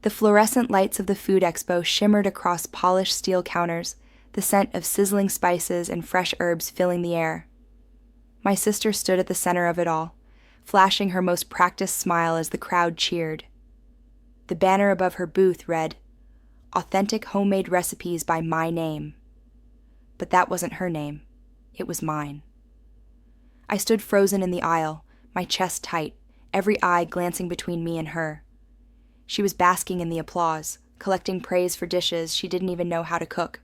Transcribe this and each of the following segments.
The fluorescent lights of the food expo shimmered across polished steel counters, the scent of sizzling spices and fresh herbs filling the air. My sister stood at the center of it all, flashing her most practiced smile as the crowd cheered. The banner above her booth read, "Authentic homemade recipes by my name." But that wasn't her name. It was mine. I stood frozen in the aisle, my chest tight, every eye glancing between me and her. She was basking in the applause, collecting praise for dishes she didn't even know how to cook.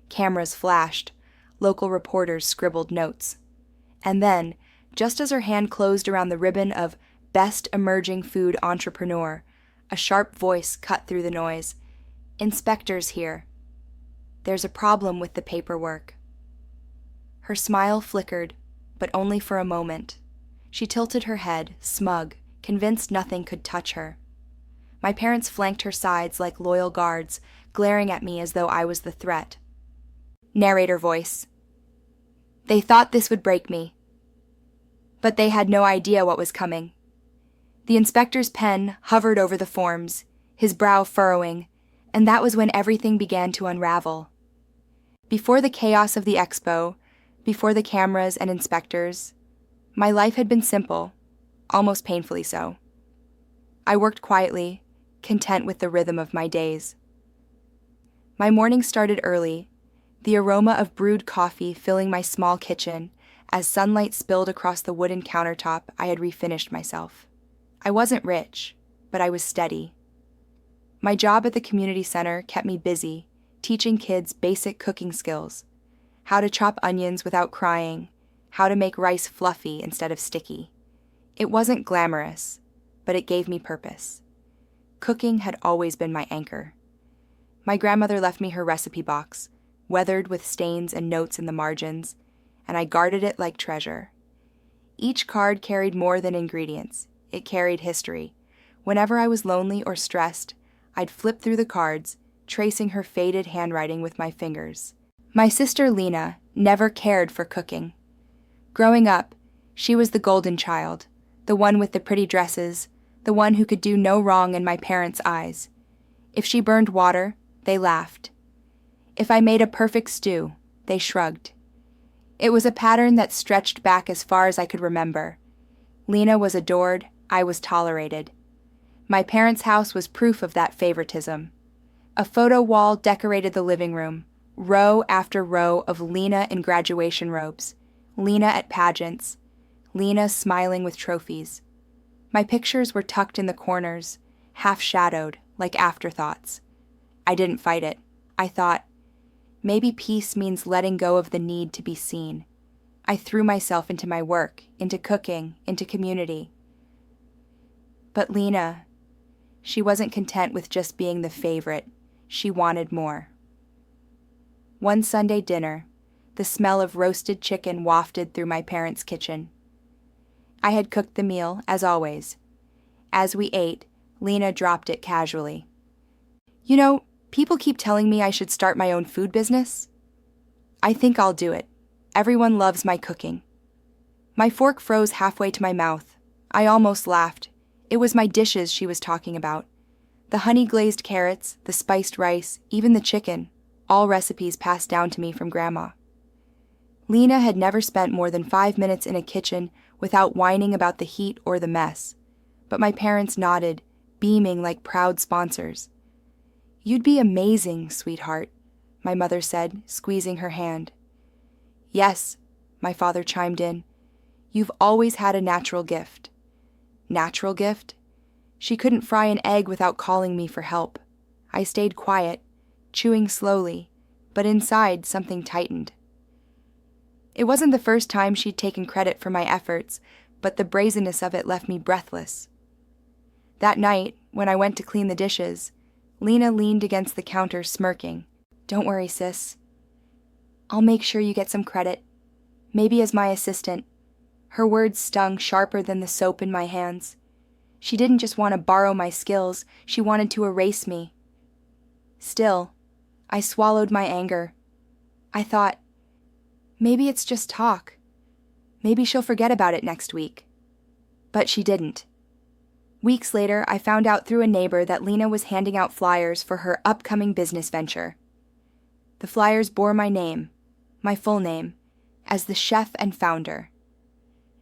Cameras flashed, local reporters scribbled notes. And then, just as her hand closed around the ribbon of Best Emerging Food Entrepreneur, a sharp voice cut through the noise. "Inspectors here. There's a problem with the paperwork." Her smile flickered, but only for a moment. She tilted her head, smug, convinced nothing could touch her. My parents flanked her sides like loyal guards, glaring at me as though I was the threat. Narrator voice. "They thought this would break me. But they had no idea what was coming." The inspector's pen hovered over the forms, his brow furrowing, and that was when everything began to unravel. Before the chaos of the expo, before the cameras and inspectors, my life had been simple, almost painfully so. I worked quietly, content with the rhythm of my days. My morning started early, the aroma of brewed coffee filling my small kitchen as sunlight spilled across the wooden countertop I had refinished myself. I wasn't rich, but I was steady. My job at the community center kept me busy, teaching kids basic cooking skills, how to chop onions without crying, how to make rice fluffy instead of sticky. It wasn't glamorous, but it gave me purpose. Cooking had always been my anchor. My grandmother left me her recipe box, weathered with stains and notes in the margins, and I guarded it like treasure. Each card carried more than ingredients. It carried history. Whenever I was lonely or stressed, I'd flip through the cards, tracing her faded handwriting with my fingers. My sister Lena never cared for cooking. Growing up, she was the golden child, the one with the pretty dresses, the one who could do no wrong in my parents' eyes. If she burned water, they laughed. If I made a perfect stew, they shrugged. It was a pattern that stretched back as far as I could remember. Lena was adored, I was tolerated. My parents' house was proof of that favoritism. A photo wall decorated the living room, row after row of Lena in graduation robes, Lena at pageants, Lena smiling with trophies. My pictures were tucked in the corners, half-shadowed, like afterthoughts. I didn't fight it. I thought, maybe peace means letting go of the need to be seen. I threw myself into my work, into cooking, into community. But Lena, she wasn't content with just being the favorite. She wanted more. One Sunday dinner, the smell of roasted chicken wafted through my parents' kitchen. I had cooked the meal, as always. As we ate, Lena dropped it casually. "You know, people keep telling me I should start my own food business. I think I'll do it. Everyone loves my cooking." My fork froze halfway to my mouth. I almost laughed. It was my dishes she was talking about. The honey-glazed carrots, the spiced rice, even the chicken, all recipes passed down to me from Grandma. Lena had never spent more than 5 minutes in a kitchen without whining about the heat or the mess, but my parents nodded, beaming like proud sponsors. "You'd be amazing, sweetheart," my mother said, squeezing her hand. "Yes," my father chimed in. "You've always had a natural gift." Natural gift? She couldn't fry an egg without calling me for help. I stayed quiet, chewing slowly, but inside something tightened. It wasn't the first time she'd taken credit for my efforts, but the brazenness of it left me breathless. That night, when I went to clean the dishes, Lena leaned against the counter smirking. "Don't worry, sis. I'll make sure you get some credit. Maybe as my assistant." Her words stung sharper than the soap in my hands. She didn't just want to borrow my skills, she wanted to erase me. Still, I swallowed my anger. I thought, maybe it's just talk. Maybe she'll forget about it next week. But she didn't. Weeks later, I found out through a neighbor that Lena was handing out flyers for her upcoming business venture. The flyers bore my name, my full name, as the chef and founder.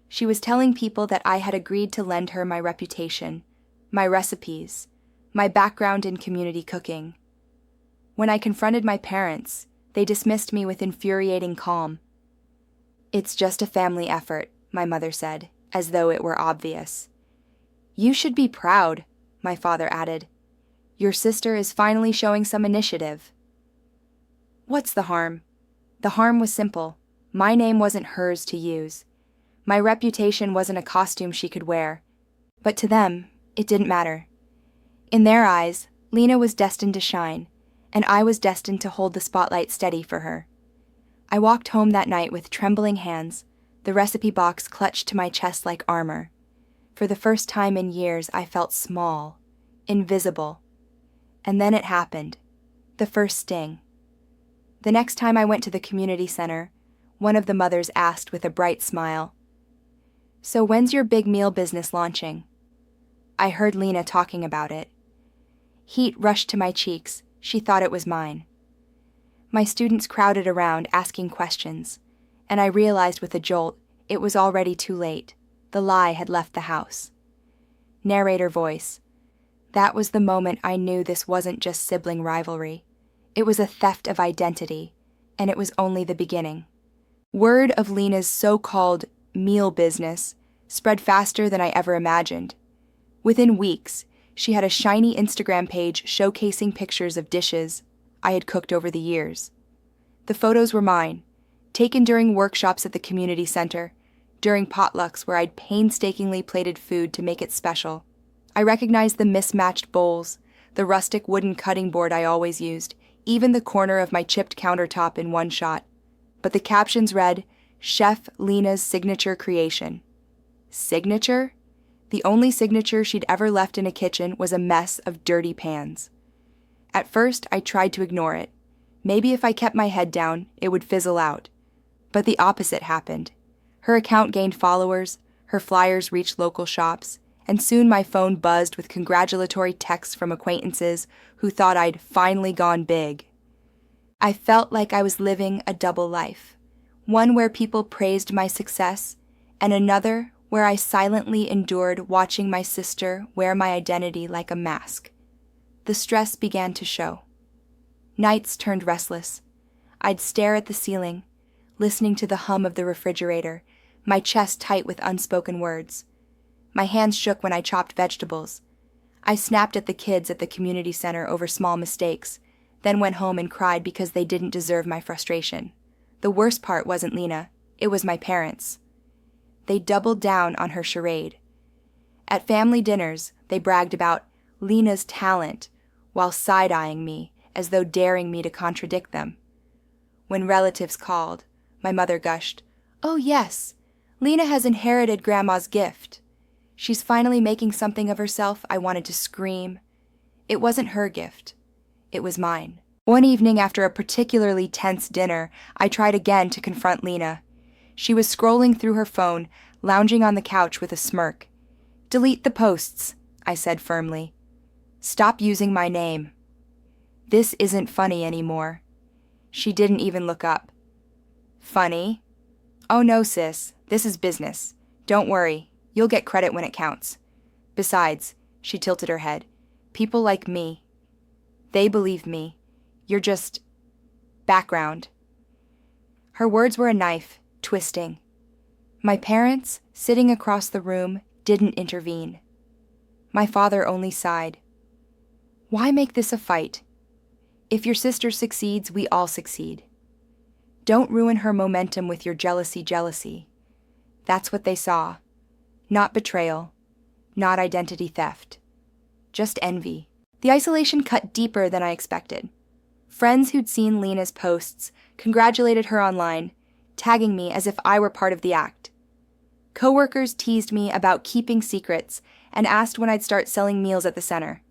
She was telling people that I had agreed to lend her my reputation, my recipes, my background in community cooking. When I confronted my parents, they dismissed me with infuriating calm. "It's just a family effort," my mother said, as though it were obvious. "You should be proud," my father added. "Your sister is finally showing some initiative." What's the harm? The harm was simple. My name wasn't hers to use. My reputation wasn't a costume she could wear. But to them, it didn't matter. In their eyes, Lena was destined to shine, and I was destined to hold the spotlight steady for her. I walked home that night with trembling hands, the recipe box clutched to my chest like armor. For the first time in years, I felt small, invisible. And then it happened. The first sting. The next time I went to the community center, one of the mothers asked with a bright smile, "So when's your big meal business launching?" I heard Lena talking about it. Heat rushed to my cheeks. She thought it was mine. My students crowded around, asking questions, and I realized with a jolt it was already too late. The lie had left the house. Narrator voice. That was the moment I knew this wasn't just sibling rivalry. It was a theft of identity, and it was only the beginning. Word of Lena's so-called meal business spread faster than I ever imagined. Within weeks, she had a shiny Instagram page showcasing pictures of dishes I had cooked over the years. The photos were mine, taken during workshops at the community center, during potlucks where I'd painstakingly plated food to make it special. I recognized the mismatched bowls, the rustic wooden cutting board I always used, even the corner of my chipped countertop in one shot. But the captions read, "Chef Lena's signature creation." Signature? The only signature she'd ever left in a kitchen was a mess of dirty pans. At first, I tried to ignore it. Maybe if I kept my head down, it would fizzle out. But the opposite happened. Her account gained followers, her flyers reached local shops, and soon my phone buzzed with congratulatory texts from acquaintances who thought I'd finally gone big. I felt like I was living a double life, one where people praised my success, and another where I silently endured watching my sister wear my identity like a mask. The stress began to show. Nights turned restless. I'd stare at the ceiling, listening to the hum of the refrigerator, my chest tight with unspoken words. My hands shook when I chopped vegetables. I snapped at the kids at the community center over small mistakes, then went home and cried because they didn't deserve my frustration. The worst part wasn't Lena, it was my parents. They doubled down on her charade. At family dinners, they bragged about Lena's talent while side-eyeing me as though daring me to contradict them. When relatives called, my mother gushed, "Oh yes, Lena has inherited Grandma's gift. She's finally making something of herself." I wanted to scream. It wasn't her gift. It was mine. One evening after a particularly tense dinner, I tried again to confront Lena. She was scrolling through her phone, lounging on the couch with a smirk. "Delete the posts," I said firmly. "Stop using my name. This isn't funny anymore." She didn't even look up. "Funny? Oh no, sis, this is business. Don't worry, you'll get credit when it counts. Besides," she tilted her head, "people like me. They believe me. You're just background." Her words were a knife, twisting. My parents, sitting across the room, didn't intervene. My father only sighed. "Why make this a fight? If your sister succeeds, we all succeed. Don't ruin her momentum with your jealousy. That's what they saw. Not betrayal, not identity theft. Just envy." The isolation cut deeper than I expected. Friends who'd seen Lena's posts congratulated her online, tagging me as if I were part of the act. Coworkers teased me about keeping secrets and asked when I'd start selling meals at the center.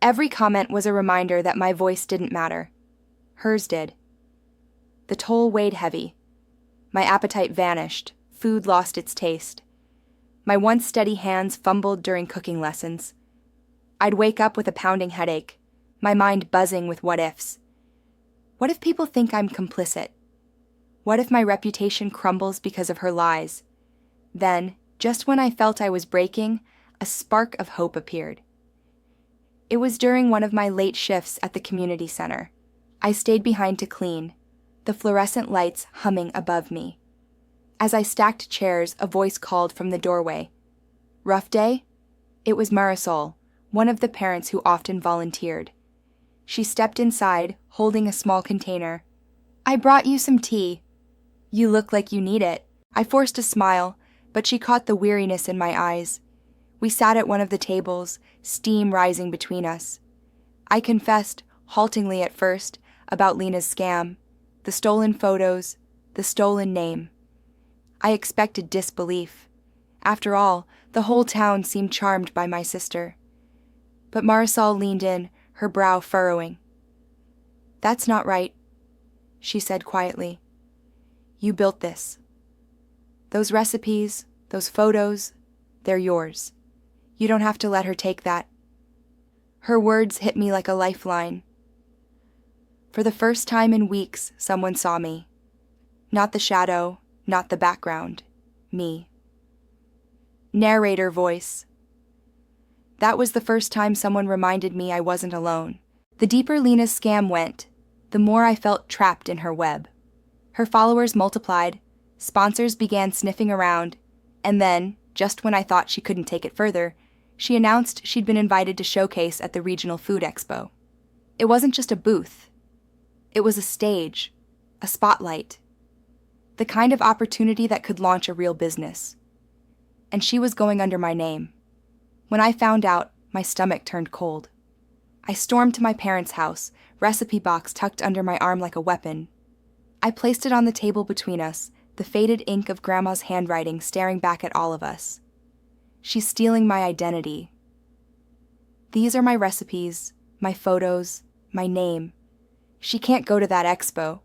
Every comment was a reminder that my voice didn't matter. Hers did. The toll weighed heavy. My appetite vanished. Food lost its taste. My once steady hands fumbled during cooking lessons. I'd wake up with a pounding headache, my mind buzzing with what-ifs. What if people think I'm complicit? What if my reputation crumbles because of her lies? Then, just when I felt I was breaking, a spark of hope appeared. It was during one of my late shifts at the community center. I stayed behind to clean, the fluorescent lights humming above me. As I stacked chairs, a voice called from the doorway. "Rough day?" It was Marisol, one of the parents who often volunteered. She stepped inside, holding a small container. "I brought you some tea." "You look like you need it." I forced a smile, but she caught the weariness in my eyes. We sat at one of the tables, steam rising between us. I confessed, haltingly at first, about Lena's scam, the stolen photos, the stolen name. I expected disbelief. After all, the whole town seemed charmed by my sister. But Marisol leaned in, her brow furrowing. "That's not right," she said quietly. "You built this. Those recipes, those photos, they're yours. You don't have to let her take that." Her words hit me like a lifeline. For the first time in weeks, someone saw me. Not the shadow, not the background. Me. Narrator voice. That was the first time someone reminded me I wasn't alone. The deeper Lena's scam went, the more I felt trapped in her web. Her followers multiplied, sponsors began sniffing around, and then, just when I thought she couldn't take it further, she announced she'd been invited to showcase at the regional food expo. It wasn't just a booth. It was a stage, a spotlight, the kind of opportunity that could launch a real business. And she was going under my name. When I found out, my stomach turned cold. I stormed to my parents' house, recipe box tucked under my arm like a weapon. I placed it on the table between us, the faded ink of Grandma's handwriting staring back at all of us. She's stealing my identity. These are my recipes, my photos, my name. She can't go to that expo,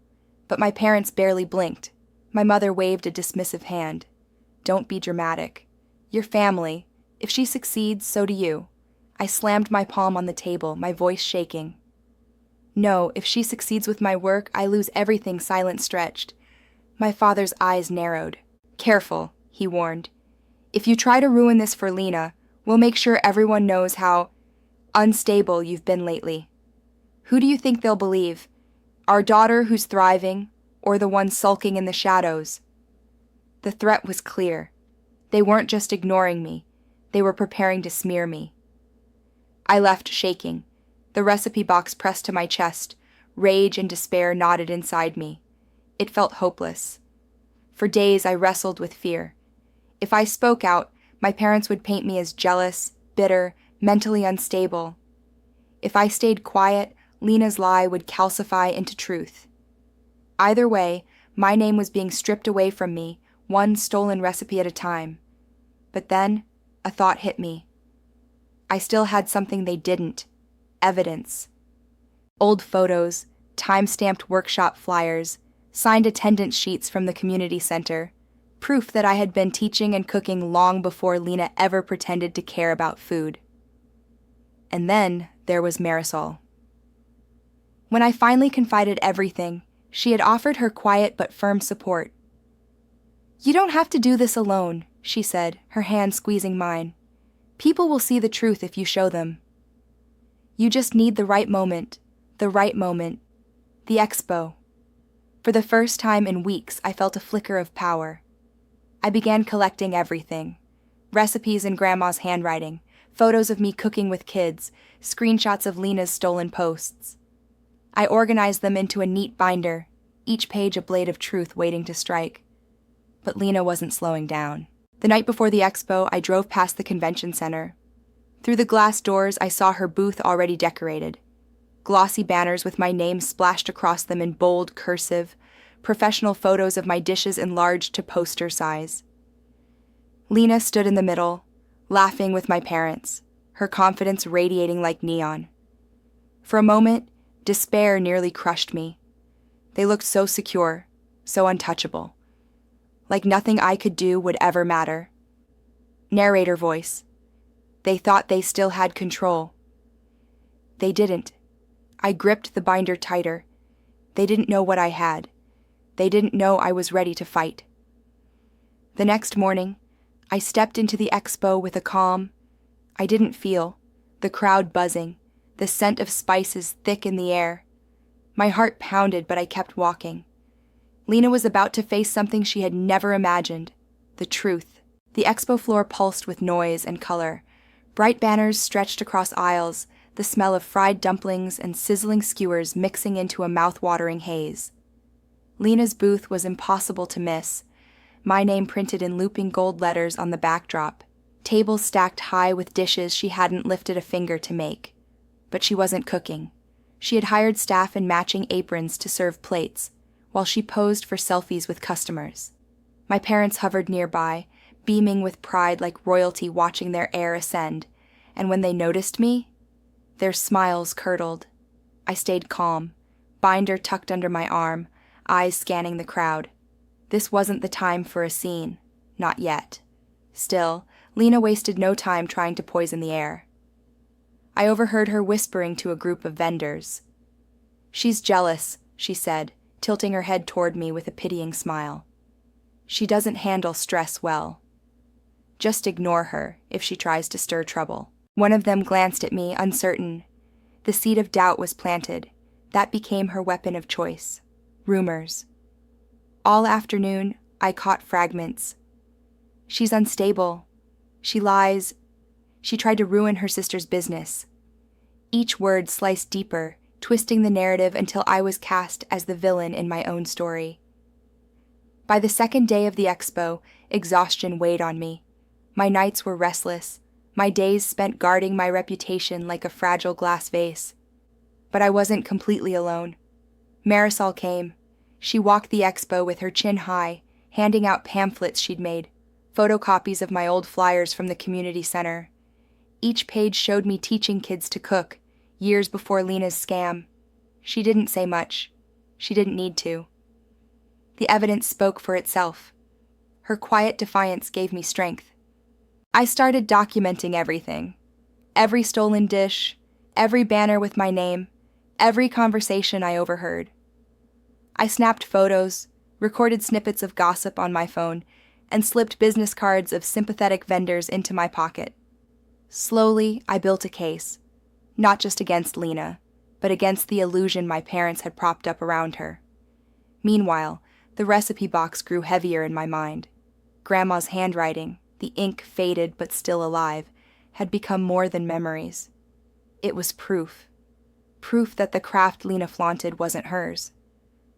but my parents barely blinked. My mother waved a dismissive hand. "Don't be dramatic. Your family. If she succeeds, so do you." I slammed my palm on the table, my voice shaking. "No, if she succeeds with my work, I lose everything." Silence stretched. My father's eyes narrowed. "Careful," he warned. "If you try to ruin this for Lena, we'll make sure everyone knows how unstable you've been lately. Who do you think they'll believe? Our daughter who's thriving, or the one sulking in the shadows?" The threat was clear. They weren't just ignoring me. They were preparing to smear me. I left shaking, the recipe box pressed to my chest. Rage and despair knotted inside me. It felt hopeless. For days I wrestled with fear. If I spoke out, my parents would paint me as jealous, bitter, mentally unstable. If I stayed quiet, Lena's lie would calcify into truth. Either way, my name was being stripped away from me, one stolen recipe at a time. But then, a thought hit me. I still had something they didn't. Evidence. Old photos, time-stamped workshop flyers, signed attendance sheets from the community center. Proof that I had been teaching and cooking long before Lena ever pretended to care about food. And then there was Marisol. When I finally confided everything, she had offered her quiet but firm support. "You don't have to do this alone," she said, her hand squeezing mine. "People will see the truth if you show them. You just need the right moment, the expo." For the first time in weeks, I felt a flicker of power. I began collecting everything. Recipes in Grandma's handwriting, photos of me cooking with kids, screenshots of Lena's stolen posts. I organized them into a neat binder, each page a blade of truth waiting to strike. But Lena wasn't slowing down. The night before the expo, I drove past the convention center. Through the glass doors, I saw her booth already decorated. Glossy banners with my name splashed across them in bold cursive, professional photos of my dishes enlarged to poster size. Lena stood in the middle, laughing with my parents, her confidence radiating like neon. For a moment, despair nearly crushed me. They looked so secure, so untouchable. Like nothing I could do would ever matter. Narrator voice. They thought they still had control. They didn't. I gripped the binder tighter. They didn't know what I had. They didn't know I was ready to fight. The next morning, I stepped into the expo with a calm I didn't feel, the crowd buzzing, the scent of spices thick in the air. My heart pounded, but I kept walking. Lena was about to face something she had never imagined, the truth. The expo floor pulsed with noise and color. Bright banners stretched across aisles, the smell of fried dumplings and sizzling skewers mixing into a mouth-watering haze. Lena's booth was impossible to miss, my name printed in looping gold letters on the backdrop, tables stacked high with dishes she hadn't lifted a finger to make. But she wasn't cooking. She had hired staff in matching aprons to serve plates, while she posed for selfies with customers. My parents hovered nearby, beaming with pride like royalty watching their heir ascend, and when they noticed me, their smiles curdled. I stayed calm, binder tucked under my arm, eyes scanning the crowd. This wasn't the time for a scene, not yet. Still, Lena wasted no time trying to poison the air. I overheard her whispering to a group of vendors. "She's jealous," she said, tilting her head toward me with a pitying smile. "She doesn't handle stress well. Just ignore her if she tries to stir trouble." One of them glanced at me, uncertain. The seed of doubt was planted. That became her weapon of choice. Rumors. All afternoon, I caught fragments. "She's unstable. She lies. She tried to ruin her sister's business." Each word sliced deeper, twisting the narrative until I was cast as the villain in my own story. By the second day of the expo, exhaustion weighed on me. My nights were restless, my days spent guarding my reputation like a fragile glass vase. But I wasn't completely alone. Marisol came. She walked the expo with her chin high, handing out pamphlets she'd made, photocopies of my old flyers from the community center. Each page showed me teaching kids to cook, years before Lena's scam. She didn't say much. She didn't need to. The evidence spoke for itself. Her quiet defiance gave me strength. I started documenting everything. Every stolen dish, every banner with my name, every conversation I overheard. I snapped photos, recorded snippets of gossip on my phone, and slipped business cards of sympathetic vendors into my pocket. Slowly, I built a case, not just against Lena, but against the illusion my parents had propped up around her. Meanwhile, the recipe box grew heavier in my mind. Grandma's handwriting, the ink faded but still alive, had become more than memories. It was proof. Proof that the craft Lena flaunted wasn't hers.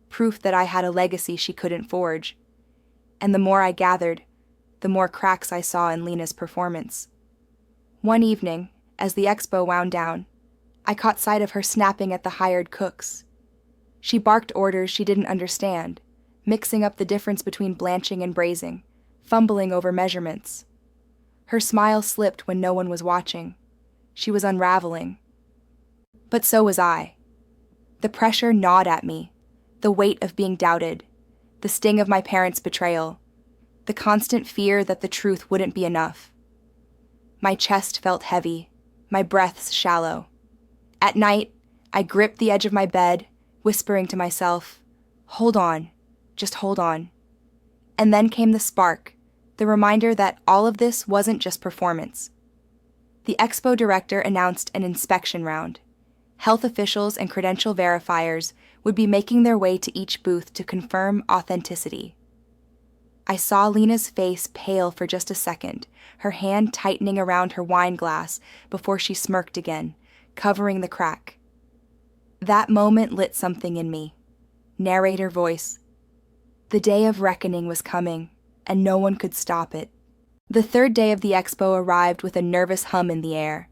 Proof that I had a legacy she couldn't forge. And the more I gathered, the more cracks I saw in Lena's performance. One evening, as the expo wound down, I caught sight of her snapping at the hired cooks. She barked orders she didn't understand, mixing up the difference between blanching and braising, fumbling over measurements. Her smile slipped when no one was watching. She was unraveling. But so was I. The pressure gnawed at me, the weight of being doubted, the sting of my parents' betrayal, the constant fear that the truth wouldn't be enough. My chest felt heavy, my breaths shallow. At night, I gripped the edge of my bed, whispering to myself, "Hold on, just hold on." And then came the spark, the reminder that all of this wasn't just performance. The expo director announced an inspection round. Health officials and credential verifiers would be making their way to each booth to confirm authenticity. I saw Lena's face pale for just a second, her hand tightening around her wine glass before she smirked again, covering the crack. That moment lit something in me. Narrator voice. The day of reckoning was coming, and no one could stop it. The third day of the expo arrived with a nervous hum in the air.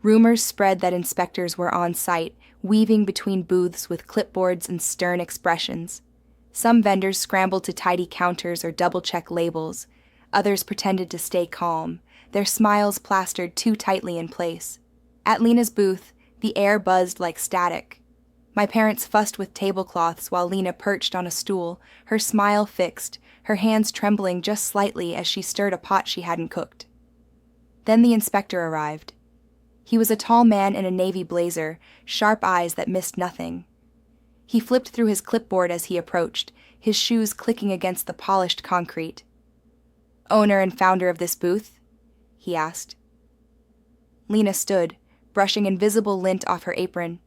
Rumors spread that inspectors were on site, weaving between booths with clipboards and stern expressions. Some vendors scrambled to tidy counters or double-check labels. Others pretended to stay calm, their smiles plastered too tightly in place. At Lena's booth, the air buzzed like static. My parents fussed with tablecloths while Lena perched on a stool, her smile fixed, her hands trembling just slightly as she stirred a pot she hadn't cooked. Then the inspector arrived. He was a tall man in a navy blazer, sharp eyes that missed nothing. He flipped through his clipboard as he approached, his shoes clicking against the polished concrete. "Owner and founder of this booth?" he asked. Lena stood, brushing invisible lint off her apron.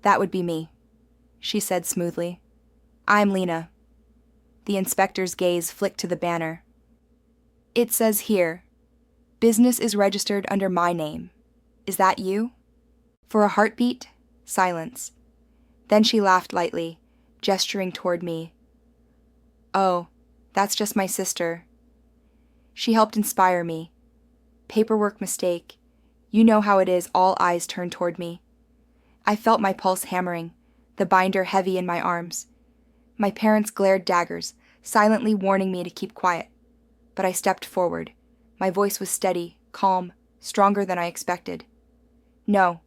"That would be me," she said smoothly. "I'm Lena." The inspector's gaze flicked to the banner. "It says here, business is registered under my name. Is that you?" For a heartbeat, silence. Then she laughed lightly, gesturing toward me. "Oh, that's just my sister." She helped inspire me. Paperwork mistake. You know how it is, all eyes turned toward me. I felt my pulse hammering, the binder heavy in my arms. My parents glared daggers, silently warning me to keep quiet. But I stepped forward. My voice was steady, calm, stronger than I expected. "No,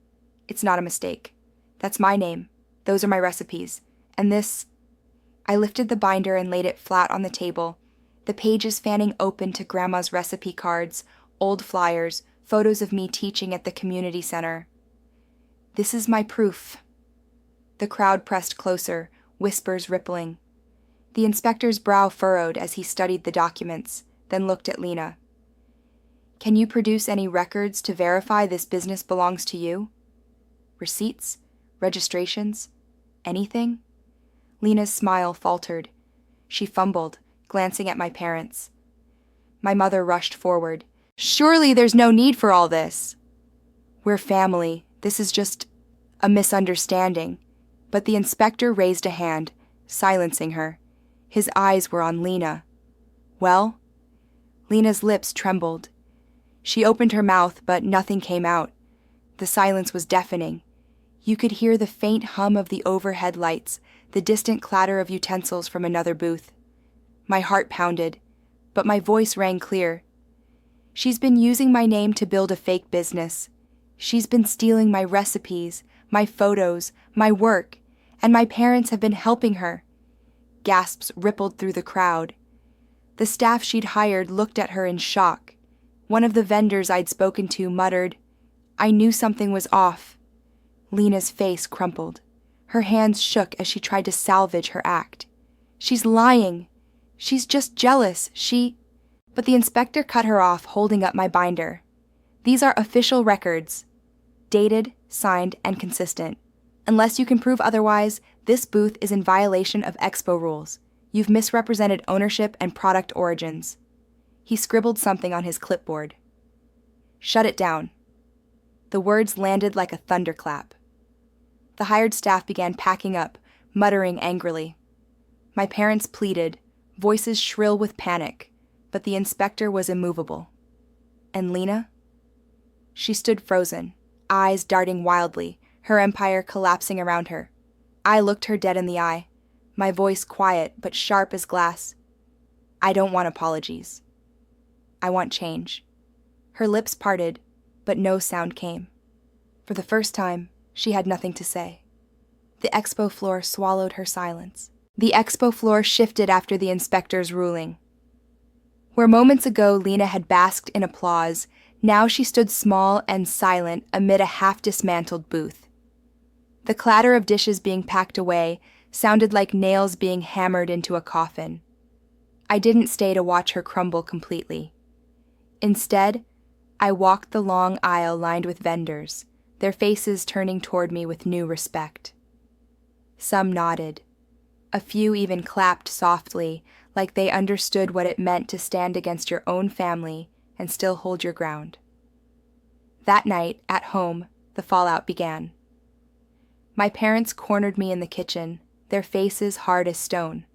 it's not a mistake. That's my name. Those are my recipes. And this—" I lifted the binder and laid it flat on the table, the pages fanning open to Grandma's recipe cards, old flyers, photos of me teaching at the community center. "This is my proof." The crowd pressed closer, whispers rippling. The inspector's brow furrowed as he studied the documents, then looked at Lena. "Can you produce any records to verify this business belongs to you? Receipts? Registrations? Anything?" Lena's smile faltered. She fumbled, glancing at my parents. My mother rushed forward. "Surely there's no need for all this." "We're family. This is just a misunderstanding." But the inspector raised a hand, silencing her. His eyes were on Lena. "Well?" Lena's lips trembled. She opened her mouth, but nothing came out. The silence was deafening. You could hear the faint hum of the overhead lights, the distant clatter of utensils from another booth. My heart pounded, but my voice rang clear. "She's been using my name to build a fake business. She's been stealing my recipes, my photos, my work, and my parents have been helping her." Gasps rippled through the crowd. The staff she'd hired looked at her in shock. One of the vendors I'd spoken to muttered, "I knew something was off." Lena's face crumpled. Her hands shook as she tried to salvage her act. "She's lying. She's just jealous. But the inspector cut her off, holding up my binder. "These are official records. Dated, signed, and consistent. Unless you can prove otherwise, this booth is in violation of Expo rules. You've misrepresented ownership and product origins." He scribbled something on his clipboard. "Shut it down." The words landed like a thunderclap. The hired staff began packing up, muttering angrily. My parents pleaded, voices shrill with panic, but the inspector was immovable. And Lena? She stood frozen, eyes darting wildly, her empire collapsing around her. I looked her dead in the eye, my voice quiet but sharp as glass. "I don't want apologies. I want change." Her lips parted, but no sound came. For the first time, she had nothing to say. The expo floor swallowed her silence. The expo floor shifted after the inspector's ruling. Where moments ago Lena had basked in applause, now she stood small and silent amid a half-dismantled booth. The clatter of dishes being packed away sounded like nails being hammered into a coffin. I didn't stay to watch her crumble completely. Instead, I walked the long aisle lined with vendors, their faces turning toward me with new respect. Some nodded. A few even clapped softly, like they understood what it meant to stand against your own family and still hold your ground. That night, at home, the fallout began. My parents cornered me in the kitchen, their faces hard as stone.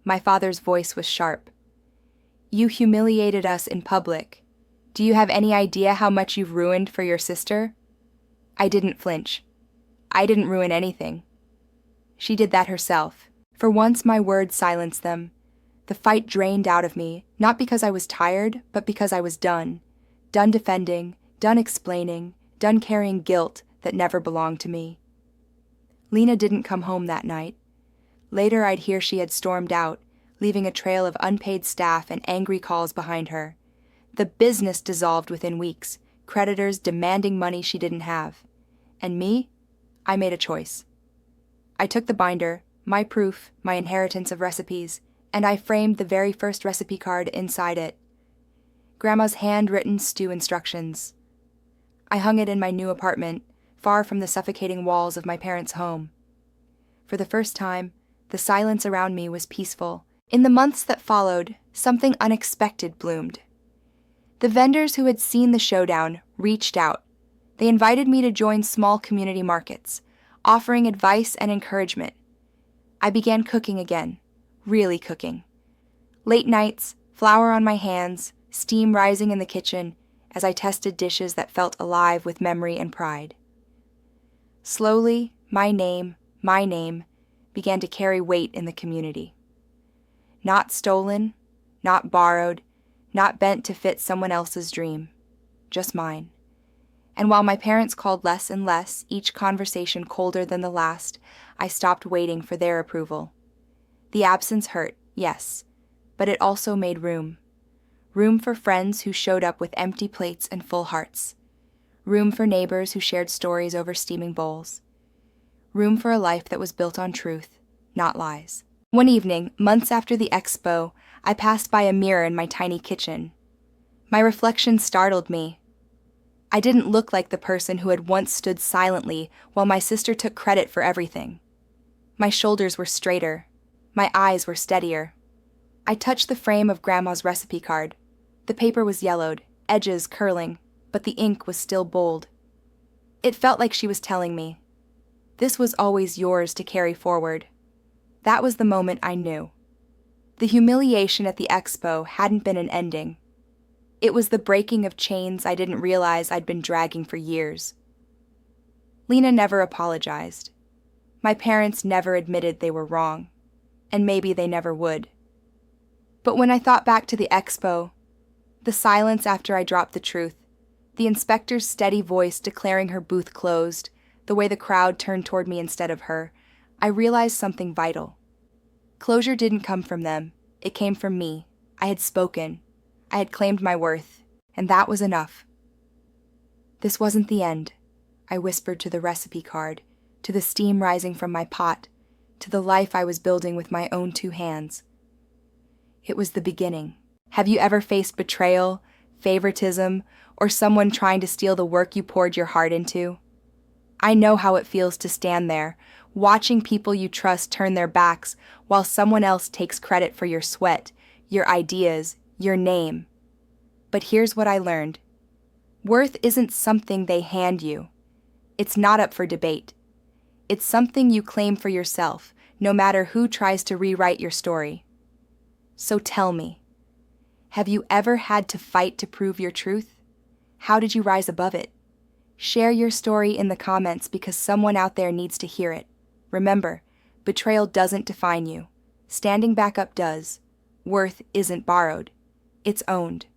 My father's voice was sharp. "You humiliated us in public. Do you have any idea how much you've ruined for your sister?" I didn't flinch. I didn't ruin anything. She did that herself. For once my words silenced them. The fight drained out of me, not because I was tired, but because I was done. Done defending, done explaining, done carrying guilt that never belonged to me. Lena didn't come home that night. Later I'd hear she had stormed out, leaving a trail of unpaid staff and angry calls behind her. The business dissolved within weeks, creditors demanding money she didn't have. And me? I made a choice. I took the binder, my proof, my inheritance of recipes, and I framed the very first recipe card inside it. Grandma's handwritten stew instructions. I hung it in my new apartment, far from the suffocating walls of my parents' home. For the first time, the silence around me was peaceful. In the months that followed, something unexpected bloomed. The vendors who had seen the showdown reached out. They invited me to join small community markets, offering advice and encouragement. I began cooking again, really cooking. Late nights, flour on my hands, steam rising in the kitchen as I tested dishes that felt alive with memory and pride. Slowly, my name, began to carry weight in the community. Not stolen, not borrowed, not bent to fit someone else's dream, just mine. And while my parents called less and less, each conversation colder than the last, I stopped waiting for their approval. The absence hurt, yes, but it also made room. Room for friends who showed up with empty plates and full hearts. Room for neighbors who shared stories over steaming bowls. Room for a life that was built on truth, not lies. One evening, months after the Expo, I passed by a mirror in my tiny kitchen. My reflection startled me. I didn't look like the person who had once stood silently while my sister took credit for everything. My shoulders were straighter. My eyes were steadier. I touched the frame of Grandma's recipe card. The paper was yellowed, edges curling, but the ink was still bold. It felt like she was telling me, "This was always yours to carry forward." That was the moment I knew. The humiliation at the Expo hadn't been an ending. It was the breaking of chains I didn't realize I'd been dragging for years. Lena never apologized. My parents never admitted they were wrong, and maybe they never would. But when I thought back to the Expo, the silence after I dropped the truth, the inspector's steady voice declaring her booth closed, the way the crowd turned toward me instead of her, I realized something vital. Closure didn't come from them. It came from me. I had spoken. I had claimed my worth, and that was enough. This wasn't the end, I whispered to the recipe card, to the steam rising from my pot, to the life I was building with my own 2 hands. It was the beginning. Have you ever faced betrayal, favoritism, or someone trying to steal the work you poured your heart into? I know how it feels to stand there, watching people you trust turn their backs while someone else takes credit for your sweat, your ideas, your name. But here's what I learned. Worth isn't something they hand you. It's not up for debate. It's something you claim for yourself, no matter who tries to rewrite your story. So tell me, have you ever had to fight to prove your truth? How did you rise above it? Share your story in the comments because someone out there needs to hear it. Remember, betrayal doesn't define you. Standing back up does. Worth isn't borrowed. It's owned.